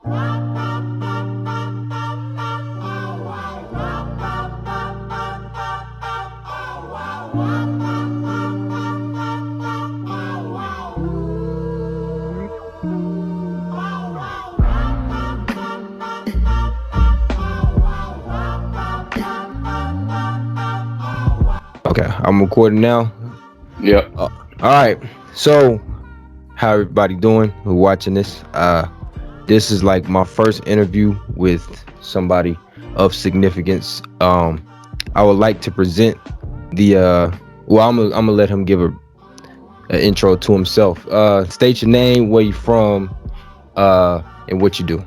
Okay, I'm recording now. Yep. All right. So, how everybody doing? Who watching this? This is like my first interview with somebody of significance. I would like to present the. Well, I'm gonna let him give a intro to himself. State your name, where you from, and what you do.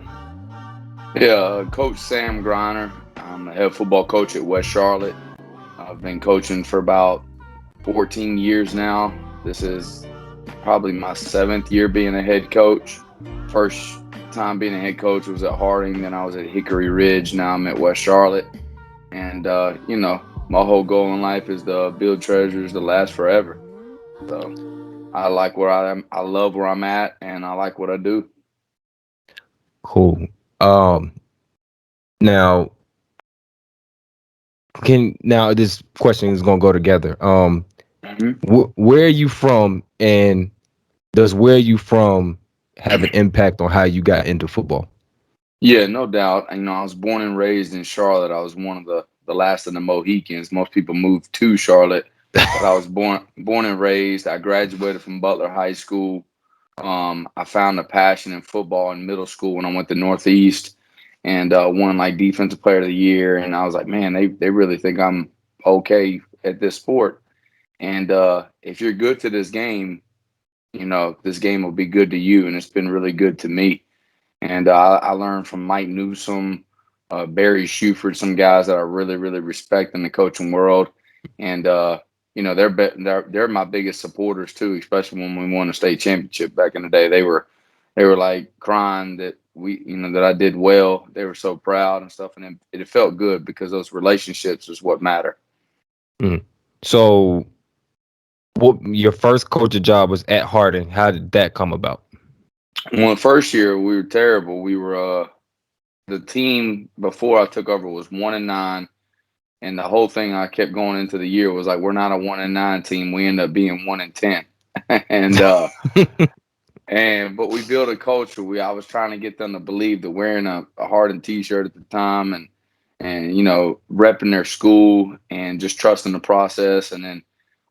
Yeah, Coach Sam Greiner. I'm the head football coach at West Charlotte. I've been coaching for about 14 years now. This is probably my seventh year being a head coach. First time being a head coach was at Harding, then I was at Hickory Ridge. Now I'm at West Charlotte. And, my whole goal in life is to build treasures to last forever. So I like where I am. I love where I'm at, and I like what I do. Cool. Um, now now this question is gonna go together. Mhm. Where are you from, and does where you from have an impact on how you got into football? Yeah, no doubt. I was born and raised in Charlotte. I was one of the last of the Mohicans. Most people moved to Charlotte, but I was born and raised. I graduated from Butler High School. I found a passion in football in middle school when I went to Northeast and won like defensive player of the year. And I was like, man, they really think I'm okay at this sport. And if you're good to this game, this game will be good to you. And it's been really good to me. And I learned from Mike Newsom, Barry Shuford, some guys that I really, really respect in the coaching world. And they're my biggest supporters too, especially when we won the state championship back in the day. They were like crying that that I did well. They were so proud and stuff, and it felt good because those relationships is what matter. Mm. So, what your first coaching job was at Harding? How did that come about? Well, the first year we were terrible. We were the team before I took over was 1-9. And the whole thing I kept going into the year was like, we're not a 1-9 team. We end up being 1-10. and but we built a culture. I was trying to get them to believe that wearing a Harden t-shirt at the time and repping their school and just trusting the process. And then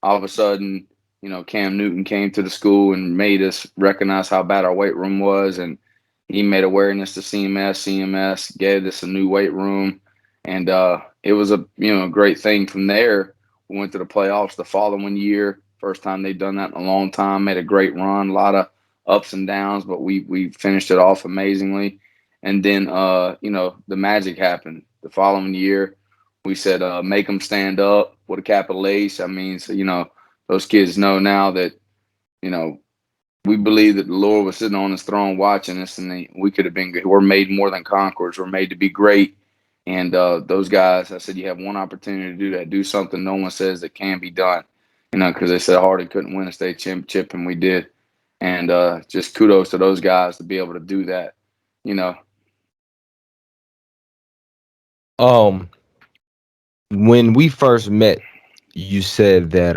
all of a sudden, Cam Newton came to the school and made us recognize how bad our weight room was, and he made awareness to CMS. CMS gave us a new weight room, and it was a great thing. From there, we went to the playoffs the following year. First time they'd done that in a long time. Made a great run, a lot of ups and downs, but we finished it off amazingly. And then the magic happened the following year. We said make them stand up with a capital H. I mean, so those kids know now that you know we believe that the Lord was sitting on his throne watching us, and we could have been good. We're made more than conquerors. We're made to be great. And those guys, I said, you have one opportunity to do that. Do something no one says that can be done. Because they said Hardy couldn't win a state championship, and we did. And just kudos to those guys to be able to do that. You know, Um, when we first met, you said that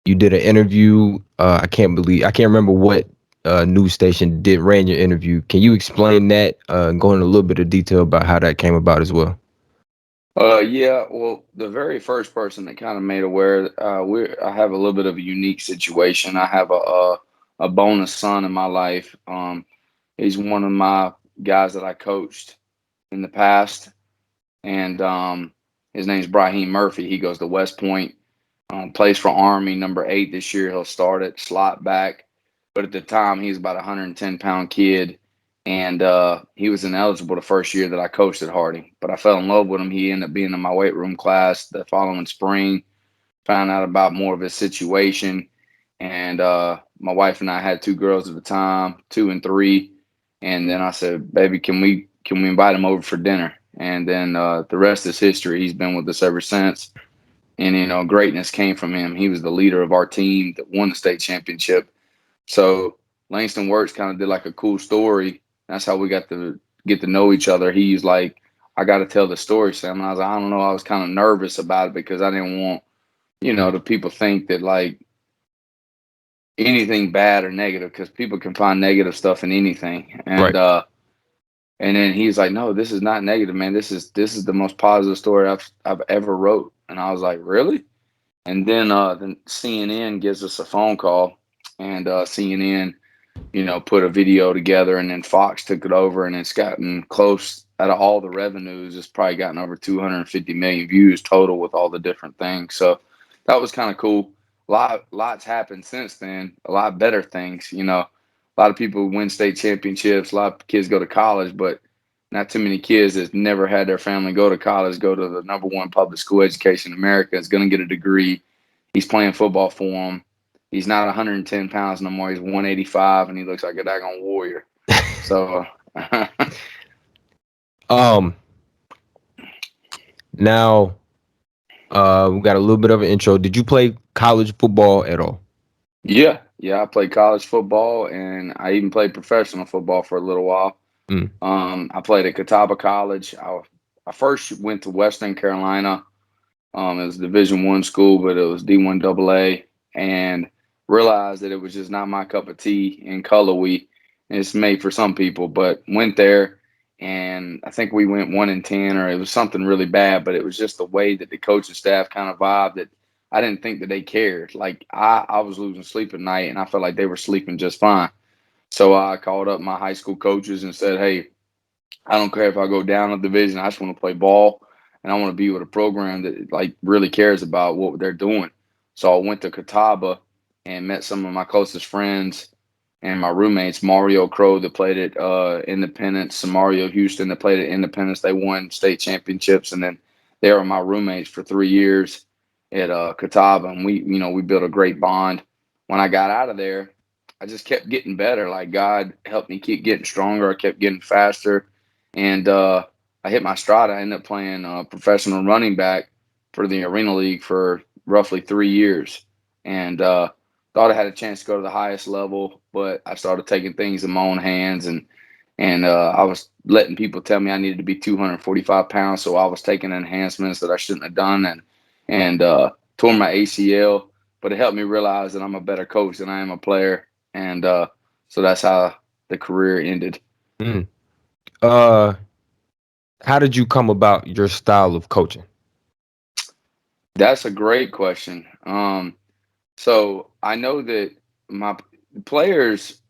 you did an interview. I can't remember what news station did ran your interview. Can you explain that? Go into a little bit of detail about how that came about as well. yeah. Well, the very first person that kind of made aware, I have a little bit of a unique situation. I have a bonus son in my life. He's one of my guys that I coached in the past, and his name's Brahim Murphy. He goes to West Point, plays for Army, number 8 this year. He'll start at slot back, but at the time he was about a 110-pound kid, and he was ineligible the first year that I coached at Harding. But I fell in love with him. He ended up being in my weight room class the following spring. Found out about more of his situation, and my wife and I had 2 girls at the time, 2 and 3. And then I said, "Baby, can we invite him over for dinner?" And then the rest is history. He's been with us ever since. And greatness came from him. He was the leader of our team that won the state championship. So Langston Works kind of did like a cool story. That's how we got to get to know each other. He's like, I got to tell the story, Sam. And I was like, I don't know. I was kind of nervous about it because I didn't want, the people think that like anything bad or negative, because people can find negative stuff in anything. Right. And then he's like, no, this is not negative, man. This is the most positive story I've ever wrote. And I was like, really? And then CNN gives us a phone call, and CNN, put a video together, and then Fox took it over, and it's gotten close. Out of all the revenues, it's probably gotten over 250 million views total with all the different things. So that was kind of cool. Lots happened since then. A lot better things. A lot of people win state championships. A lot of kids go to college, but not too many kids that never had their family go to college go to the number one public school education in America. Is going to get a degree. He's playing football for them. He's not 110 pounds no more. He's 185, and he looks like a daggone warrior. So, Um. Now, we got a little bit of an intro. Did you play college football at all? yeah, I played college football, and I even played professional football for a little while. Mm. I played at Catawba College. I first went to Western Carolina. It was a Division I school, but it was D1AA, and realized that it was just not my cup of tea in Cullowhee. It's made for some people, but went there, and I think we went 1-10, or it was something really bad. But it was just the way that the coaching staff kind of vibe that I didn't think that they cared. Like I was losing sleep at night, and I felt like they were sleeping just fine. So I called up my high school coaches and said, "Hey, I don't care if I go down a division. I just want to play ball, and I want to be with a program that like really cares about what they're doing." So I went to Catawba and met some of my closest friends and my roommates, Mario Crow that played at Independence, Mario Houston that played at Independence. They won state championships, and then they were my roommates for 3 years at Catawba, and we built a great bond. When I got out of there, I just kept getting better. Like God helped me keep getting stronger. I kept getting faster, and I hit my stride. I ended up playing professional running back for the Arena League for roughly 3 years, and thought I had a chance to go to the highest level. But I started taking things in my own hands, and I was letting people tell me I needed to be 245 pounds. So I was taking enhancements that I shouldn't have done, and tore my ACL. But it helped me realize that I'm a better coach than I am a player, and so that's how the career ended. Mm. Uh, how did you come about your style of coaching? That's a great question. So I know that my players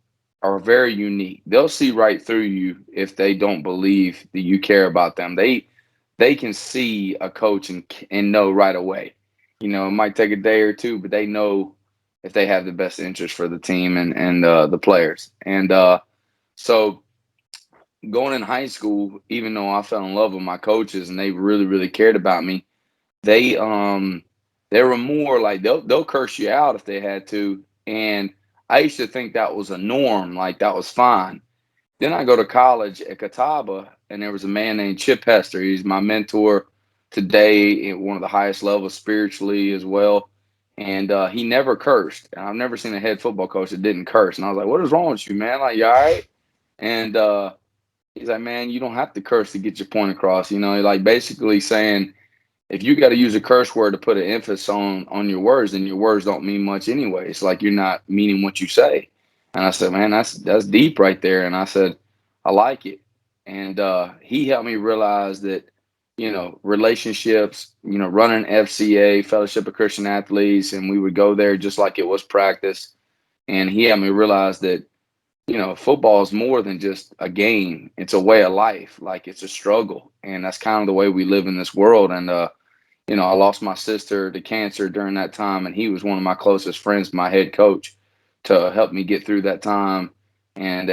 are very unique. They'll see right through you if they don't believe that you care about them. They can see a coach and know right away. It might take a day or two, but they know if they have the best interest for the team and the players. And so going in high school, even though I fell in love with my coaches and they really really cared about me, they they were more like they'll curse you out if they had to. And I used to think that was a norm, like that was fine. Then I go to college at Catawba, and there was a man named Chip Hester. He's my mentor today at one of the highest levels spiritually as well. And he never cursed. And I've never seen a head football coach that didn't curse. And I was like, "What is wrong with you, man? Like, you all right?" And he's like, "Man, you don't have to curse to get your point across." Like basically saying, if you got to use a curse word to put an emphasis on your words, then your words don't mean much anyway. It's like you're not meaning what you say. And I said, "Man, that's deep right there." And I said, "I like it." And he helped me realize that relationships, running FCA, Fellowship of Christian Athletes, and we would go there just like it was practice. And he helped me realize that football is more than just a game. It's a way of life. Like it's a struggle, and that's kind of the way we live in this world. And I lost my sister to cancer during that time, and he was one of my closest friends, my head coach, to help me get through that time. And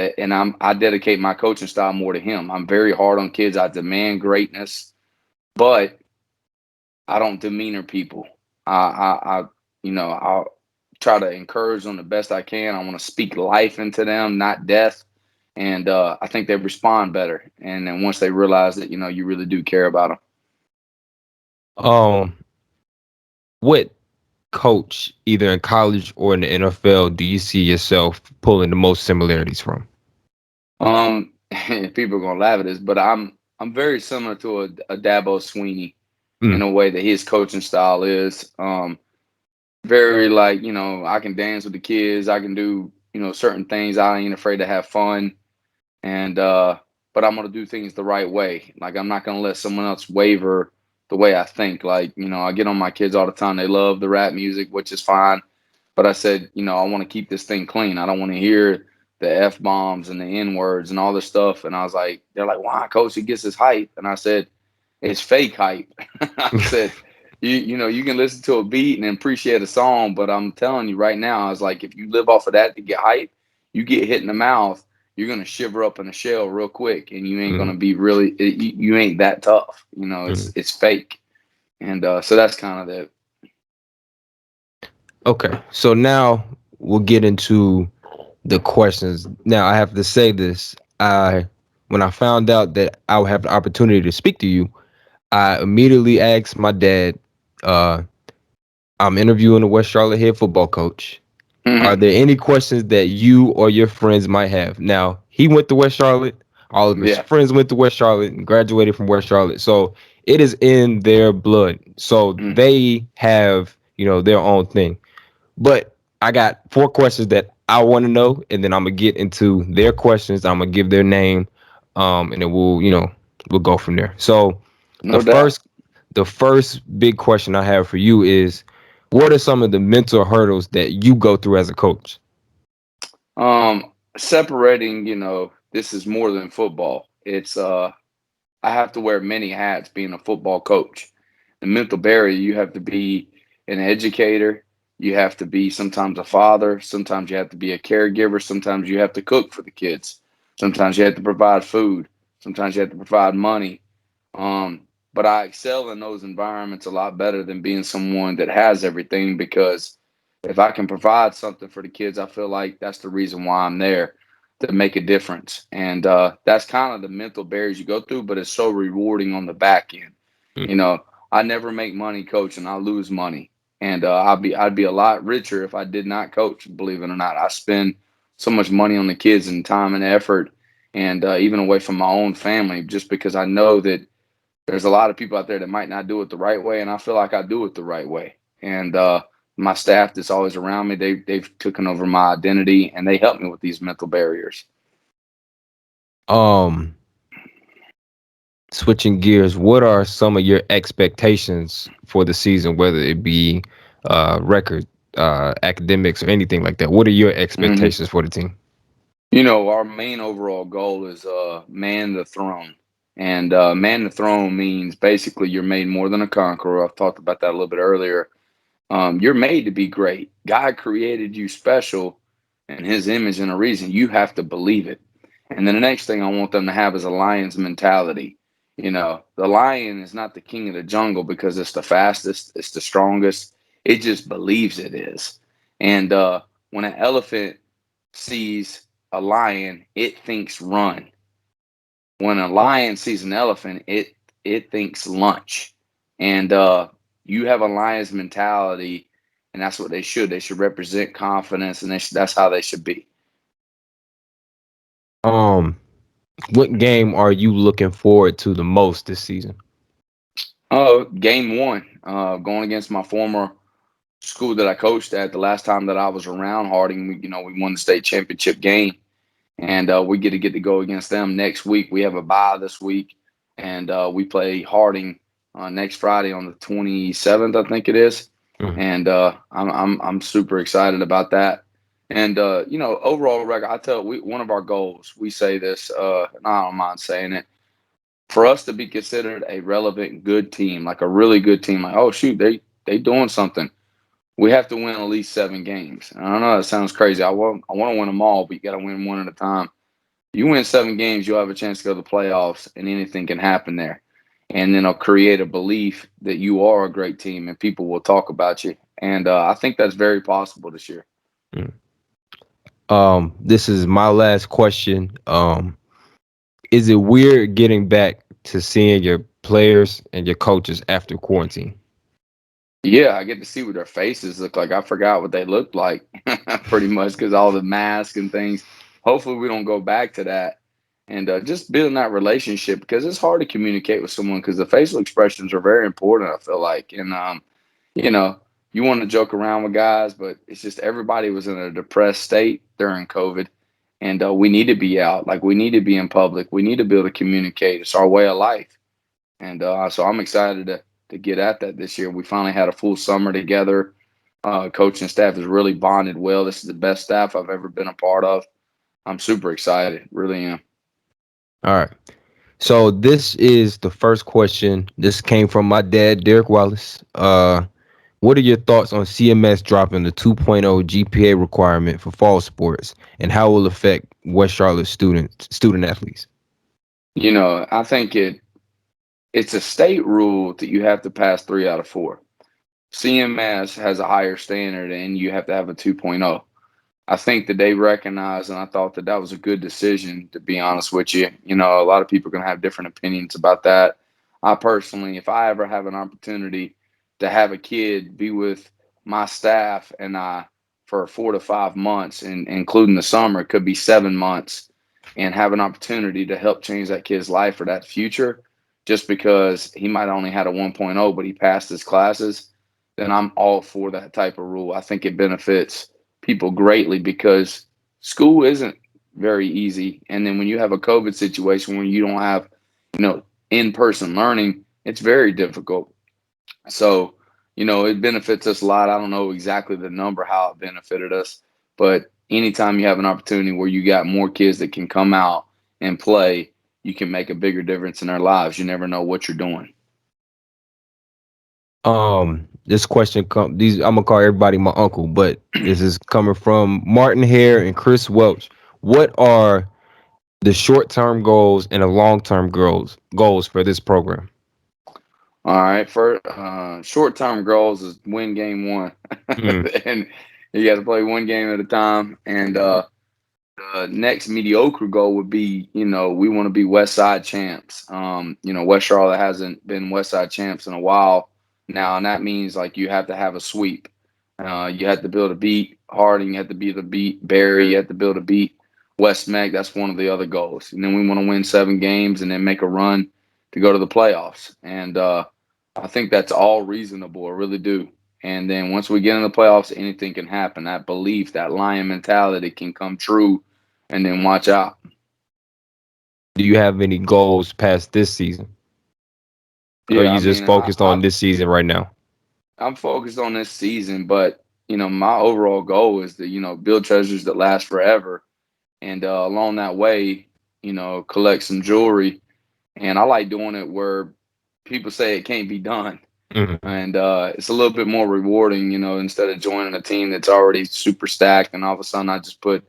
I dedicate my coaching style more to him. I'm very hard on kids. I demand greatness, but I don't demeanor people. I'll try to encourage them the best I can. I want to speak life into them, not death. And I think they respond better. And then once they realize that you really do care about them. Um, what coach, either in college or in the NFL, do you see yourself pulling the most similarities from? people are gonna laugh at this, but I'm very similar to a Dabo Sweeney in Mm, a way that his coaching style is. Very like, I can dance with the kids, I can do, certain things. I ain't afraid to have fun, and but I'm gonna do things the right way. Like I'm not gonna let someone else waver the way I think. Like, I get on my kids all the time. They love the rap music, which is fine. But I said, I want to keep this thing clean. I don't want to hear the F bombs and the N words and all this stuff. And I was like, they're like, why, coach? He gets his hype. And I said, it's fake hype. I said, you can listen to a beat and appreciate a song, but I'm telling you right now, I was like, if you live off of that to get hype, you get hit in the mouth, you're gonna shiver up in a shell real quick, and you ain't mm, gonna be really, you ain't that tough. mm. It's fake, and so that's kind of the. Okay, so now we'll get into the questions. Now I have to say this. When I found out that I would have the opportunity to speak to you, I immediately asked my dad. Uh, I'm interviewing a West Charlotte head football coach. Are there any questions that you or your friends might have? Now, he went to West Charlotte. All of his Yeah. friends went to West Charlotte and graduated from West Charlotte. So it is in their blood. So Mm. they have, their own thing. But I got four questions that I want to know, and then I'm gonna get into their questions. I'm gonna give their name, and then we'll go from there. So the No doubt. first the first big question I have for you is, what are some of the mental hurdles that you go through as a coach? Separating, this is more than football. It's I have to wear many hats being a football coach. The mental barrier, you have to be an educator, you have to be sometimes a father, sometimes you have to be a caregiver, sometimes you have to cook for the kids, sometimes you have to provide food, sometimes you have to provide money. Um, but I excel in those environments a lot better than being someone that has everything, because if I can provide something for the kids, I feel like that's the reason why I'm there, to make a difference. And that's kind of the mental barriers you go through, but it's so rewarding on the back end. Mm. You know, I never make money coaching, I lose money. And I'd be a lot richer if I did not coach, believe it or not. I spend so much money on the kids and time and effort, and even away from my own family, just because I know that there's a lot of people out there that might not do it the right way, and I feel like I do it the right way. And my staff that's always around me, they've taken over my identity, and they help me with these mental barriers. Um, Switching gears, what are some of your expectations for the season, whether it be record, academics, or anything like that? What are your Hmm. expectations for the team? Our main overall goal is man the throne, and man the throne means basically you're made more than a conqueror. I've talked about that a little bit earlier. You're made to be great. God created you special in His image and a reason. You have to believe it. And then the next thing I want them to have is a lion's mentality. The lion is not the king of the jungle because it's the fastest, it's the strongest. It just believes it is. And when an elephant sees a lion, it thinks run. When a lion sees an elephant, it thinks lunch. And you have a lion's mentality, and that's what they should. They should represent confidence, and that's how they should be. Um, what game are you looking forward to the most this season? Oh, game one, going against my former school that I coached at. The last time that I was around Harding, we won the state championship game, and we get to go against them next week. We have a bye this week, and we play Harding next Friday on the 27th, I think it is. Mhm. And I'm super excited about that. And overall record, I tell one of our goals. We say this, and I don't mind saying it. For us to be considered a relevant, good team, like a really good team, like, oh shoot, they doing something. We have to win at least 7 games. I don't know, that sounds crazy. I want to win them all, but you got to win one at a time. You win 7 games, you'll have a chance to go to the playoffs, and anything can happen there. And then it'll create a belief that you are a great team, and people will talk about you. And I think that's very possible this year. Mm. This is my last question. Is it weird getting back to seeing your players and your coaches after quarantine? Yeah, I get to see what their faces look like. I forgot what they looked like pretty much because all the masks and things. Hopefully, we don't go back to that. and just building that relationship because it's hard to communicate with someone because the facial expressions are very important. I feel like, and you know, you want to joke around with guys, but it's just everybody was in a depressed state during COVID, and we need to be out. Like we need to be in public. We need to be able to communicate. It's our way of life, and so I'm excited to get at that this year. We finally had a full summer together. Coaching staff has really bonded well. This is the best staff I've ever been a part of. I'm super excited, really am. All right. So this is the first question. This came from my dad, Derek Wallace. What are your thoughts on CMS dropping the 2.0 GPA requirement for fall sports, and how it will affect West Charlotte student athletes? I think it's a state rule that you have to pass 3 out of 4. CMS has a higher standard, and you have to have a 2.0. I think that they recognize, and I thought that that was a good decision, to be honest with you. A lot of people are going to have different opinions about that. I personally, if I ever have an opportunity to have a kid be with my staff and I for 4 to 5 months, and including the summer, it could be 7 months, and have an opportunity to help change that kid's life or that future, just because he might only had a 1.0, but he passed his classes, then I'm all for that type of rule. I think it benefits people greatly because school isn't very easy. And then when you have a COVID situation where you don't have, in person learning, it's very difficult. So, it benefits us a lot. I don't know exactly the number, how it benefited us, but anytime you have an opportunity where you got more kids that can come out and play, you can make a bigger difference in their lives. You never know what you're doing. This question these I'm gonna call everybody my uncle, but this is coming from Martin Hare and Chris Welch. What are the short-term goals and the long-term goals for this program? All right. For short term goals is win game one, Mm, and you got to play one game at a time. And the next mediocre goal would be, we want to be West Side champs. West Charlotte hasn't been West Side champs in a while now, and that means like you have to have a sweep. You have to be able to beat Harding. You have to be able to beat Barry. You have to be able to beat West Meg. That's one of the other goals. And then we want to win 7 games and then make a run to go to the playoffs. And I think that's all reasonable. I really do. And then once we get in the playoffs, anything can happen. That belief, that lion mentality can come true. And then watch out. do you have any goals past this season, or are Yeah, I you just mean, focused on this season right now? I'm focused on this season, but my overall goal is to build treasures that last forever, and along that way, collect some jewelry. And I like doing it where people say it can't be done, Mhm. and it's a little bit more rewarding. Instead of joining a team that's already super stacked, and all of a sudden I just put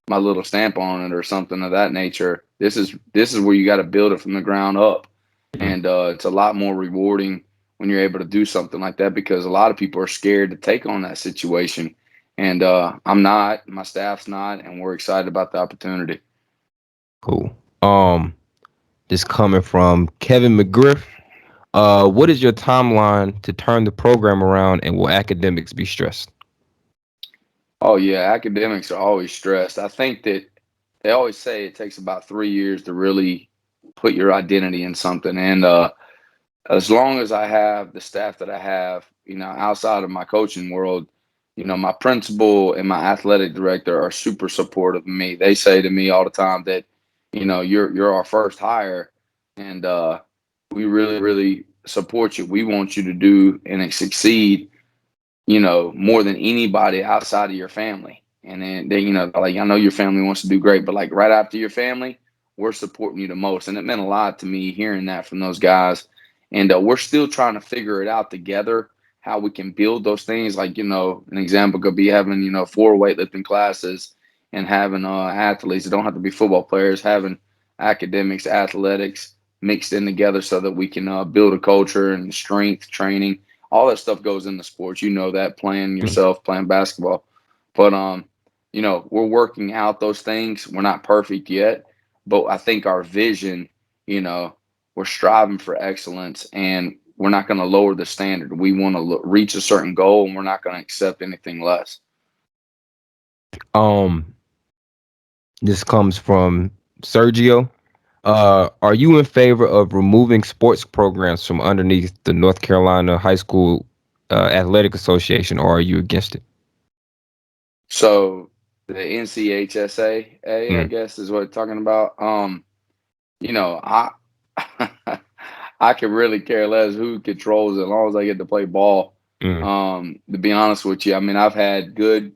my little stamp on it or something of that nature. This is where you got to build it from the ground up, Mhm. and it's a lot more rewarding when you're able to do something like that because a lot of people are scared to take on that situation, and I'm not, my staff's not, and we're excited about the opportunity. Cool. This coming from Kevin McGriff. What is your timeline to turn the program around, and will academics be stressed? Oh yeah, academics are always stressed. I think that they always say it takes about 3 years to really put your identity in something, and as long as I have the staff that I have, outside of my coaching world, my principal and my athletic director are super supportive of me. They say to me all the time that, you're our first hire, and we really really support you. We want you to do and succeed, more than anybody outside of your family. And then they, like, I know your family wants to do great, but like right after your family, we're supporting you the most. And it meant a lot to me hearing that from those guys. And we're still trying to figure it out together, how we can build those things. Like, an example could be having, 4 weightlifting classes and having athletes. It don't have to be football players, having academics, athletics mixed in together so that we can build a culture and strength training, all that stuff goes into sports. You know that, playing yourself, playing basketball. But we're working out those things. We're not perfect yet, but I think our vision, you know, we're striving for excellence, and we're not going to lower the standard. We want to reach a certain goal, and we're not going to accept anything less. Um, this comes from Sergio. Are you in favor of removing sports programs from underneath the North Carolina High School Athletic Association, or are you against it? So the NCHSAA, I Mm, guess, is what we're talking about. You know, I I could really care less who controls it as long as I get to play ball. mm. To be honest with you, I mean, I've had good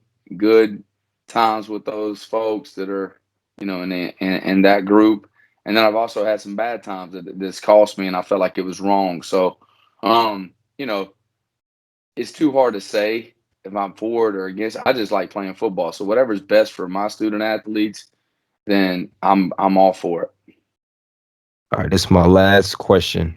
times with those folks that are, in that group, and then I've also had some bad times that this cost me, and I felt like it was wrong. So, um, you know, it's too hard to say if I'm for it or against. I just like playing football, so whatever's best for my student athletes, then I'm all for it. All right, this is my last question.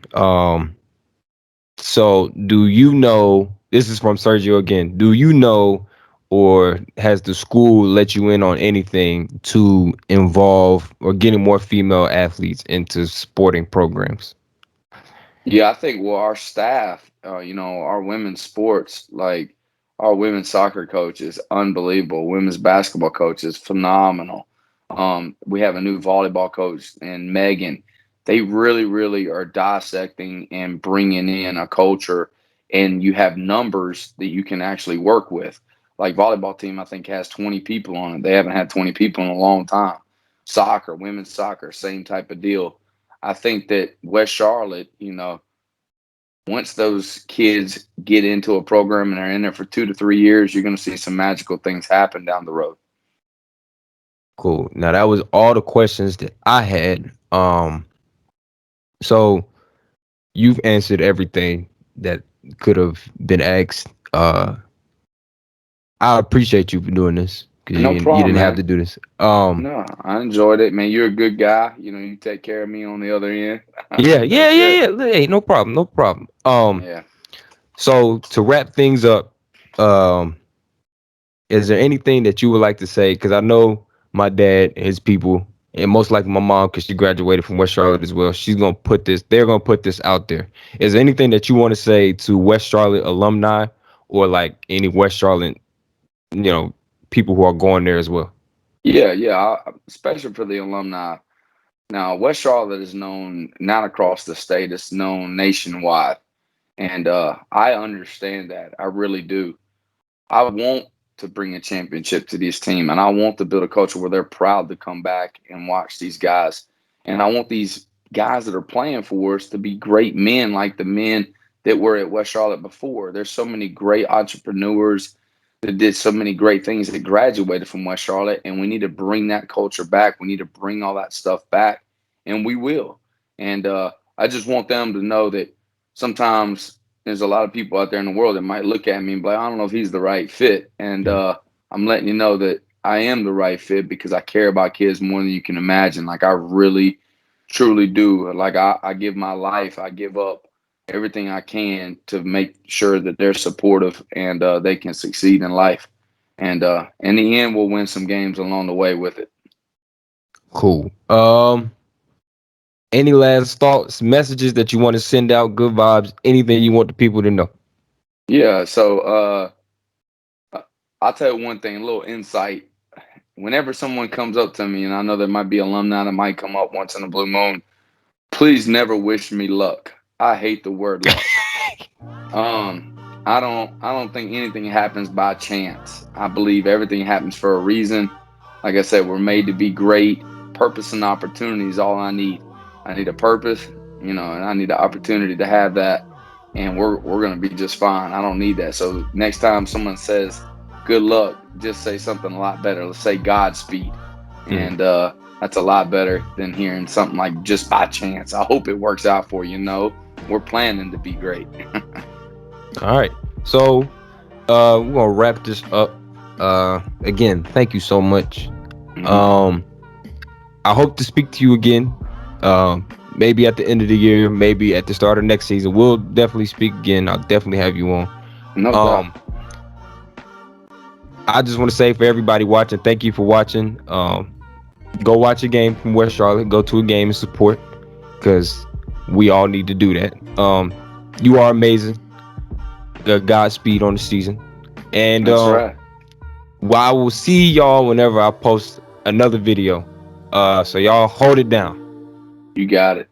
So do you know, this is from Sergio again. Do you know, or has the school let you in on anything to involve or getting more female athletes into sporting programs? Yeah, I think our staff, our women's sports, like our women's soccer coach is unbelievable. Women's basketball coach is phenomenal. We have a new volleyball coach and Megan. They really, really are dissecting and bringing in a culture, and you have numbers that you can actually work with. Like volleyball team, I think has 20 people on it. They haven't had 20 people in a long time. Soccer, women's soccer, same type of deal. I think that West Charlotte, once those kids get into a program and are in there for 2 to 3 years, you're going to see some magical things happen down the road. Cool. Now that was all the questions that I had. So you've answered everything that could have been asked. I appreciate you for doing this because No you problem, didn't have man. to do this. No, I enjoyed it, man. You're a good guy. You take care of me on the other end. Yeah, yeah, That's yeah, good. yeah. Hey, no problem, no problem. Yeah. So to wrap things up, um, is there anything that you would like to say? Because I know my dad and his people, and most likely my mom, because she graduated from West Charlotte as well. She's gonna put this. They're gonna put this out there. Is there anything that you want to say to West Charlotte alumni or like any West Charlotte, you know, people who are going there as well? Yeah, yeah. Especially for the alumni. Now, West Charlotte is known not across the state, it's known nationwide. And I understand that. I really do. I want to bring a championship to this team, and I want to build a culture where they're proud to come back and watch these guys. And I want these guys that are playing for us to be great men like the men that were at West Charlotte before. There's so many great entrepreneurs that did so many great things that graduated from West Charlotte, and we need to bring that culture back. We need to bring all that stuff back, and we will. And I just want them to know that sometimes there's a lot of people out there in the world that might look at me and be like, I don't know if he's the right fit. And Mm. I'm letting you know that I am the right fit because I care about kids more than you can imagine. Like I really, truly do. Like I give my life, I give up everything I can to make sure that they're supportive and they can succeed in life. And in the end, we'll win some games along the way with it. Cool. Any last thoughts, messages that you want to send out, good vibes, anything you want the people to know? Yeah. So I'll tell you one thing, a little insight. Whenever someone comes up to me, and I know there might be alumni that might come up once in a blue moon, please never wish me luck. I hate the word luck. Um, I don't think anything happens by chance. I believe everything happens for a reason. Like I said, we're made to be great. Purpose and opportunity is all I need. I need a purpose, and I need the opportunity to have that, and we're gonna be just fine. I don't need that. So next time someone says good luck, just say something a lot better. Let's say Godspeed, Mm. and that's a lot better than hearing something like just by chance. I hope it works out for you. We're planning to be great. All right. So we're gonna wrap this up. Again, thank you so much. Mhm. Um, I hope to speak to you again. Maybe at the end of the year, maybe at the start of next season. We'll definitely speak again. I'll definitely have you on. No doubt. Um, I just want to say for everybody watching, thank you for watching. Go watch a game from West Charlotte. Go to a game and support because we all need to do that. You are amazing. Godspeed on the season. And That's right. well, I will see y'all whenever I post another video. So y'all hold it down. You got it.